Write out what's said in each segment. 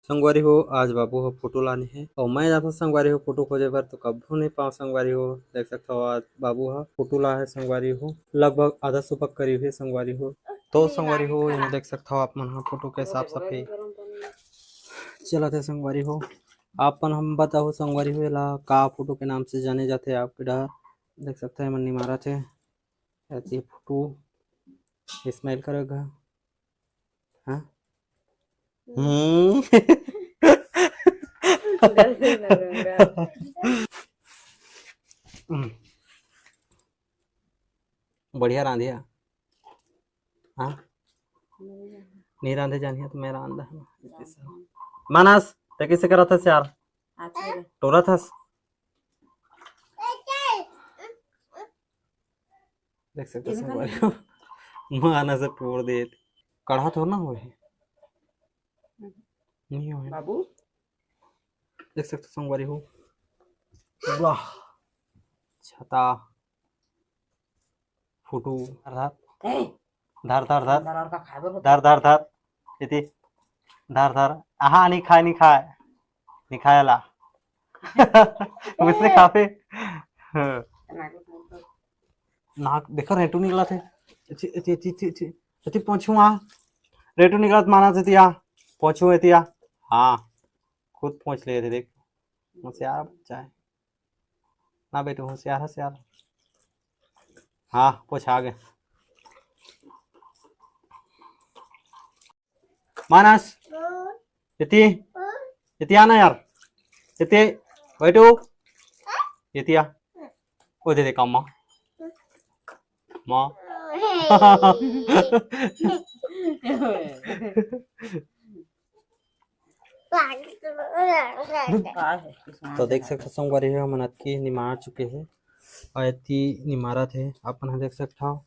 संगवारी हो आज बाबू हो फोटो लाने है और मैं जाता संगवारी हो फोटो खोजे बर तो कभू नहीं पाओ संगवारी हो। देख सकते हो आज बाबू हा फोटो ला है संगवारी हो लगभग आधा सौ पक करीब है संगवारी हो। तो संगवारी हो यहाँ देख सकते हो आप मन हा फोटो के साफ सफाई चलत है संगवारी हो। आपन हम बताओ संगवारी हो ला का फोटो के नाम से जाने जाते आपके डर देख सकते हैं मन्नी मारा थे ऐसी फोटो स्माइल करेगा हाँ बढ़िया रांधिया हाँ नहीं रांधे जानिए तो मैं रांधा मानस ते कैसे करा था यार टोरा था देख सकते हो मानस टोर दे कढ़ा तो ना हो नहीं हो बाबू देख सकते संगवारी हो वाह छता फोटो धार धार धार धार धार धार इति धार धार आहा नहीं खायला उसने काफी नाक देखो रेटू निकला थे पहुंचू वहां रेटू निकला माना थे तिया पहुंचू तिया हाँ खुद पहुंच लिए थे देख होशियार बच्चा है ना बेटू होशियार हाँ पहुंच आ गए मानस इति आना यार इति बैठो इति आ ओ दे काम माँ तो देख सकते संगवारी है मन की निमार चुके हैं और इतनी निमारा थे अपन देख सकता हो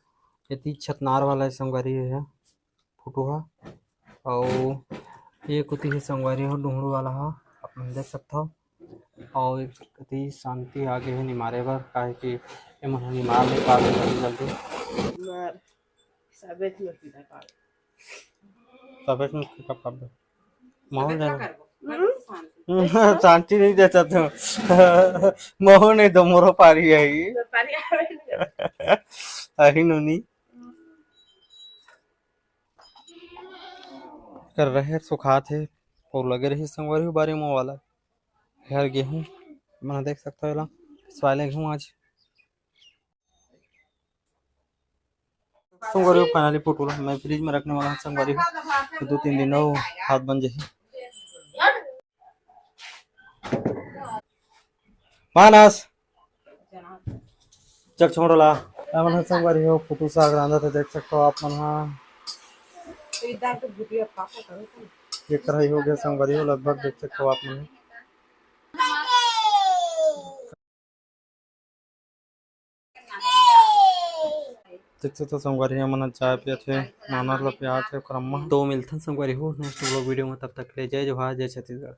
इतनी छतनार वाला संगवारी है फोटो है और ये कुछ ही संगवारी हो डूंगरू वाला है अपन देख सकता हो और इतनी शांति आगे है निमारे पर काहे कि ये मन निमार नहीं पा रहे जल्दी तबियत में कब माहौल शांति नहीं देता तो मोह नहीं तो मोरो पारी है अही नोनी कर रहे सुखात है और लगे रही संगवारी बारे में वाला हर गेहूं मैं देख सकता हूँ स्वाले गेहूं आज संगवारी फाइनली फोटो मैं फ्रिज में रखने वाला हूँ संगवारी तो 2-3 दिन हाथ बन जाए मानस चल छोड़ला मन संगवारी हो फोटो साग रांधा तो देख सकते हो आप मन ये कढ़ाई हो गया संगवारी हो लगभग देख सकते हो आप मन देख सकते हो संगवारी मन चाय पिया थे नाना ला प्यार थे क्रम तो मिलते हैं संगवारी हो नेक्स्ट वीडियो में तब तक ले जय जोहार जय छत्तीसगढ़।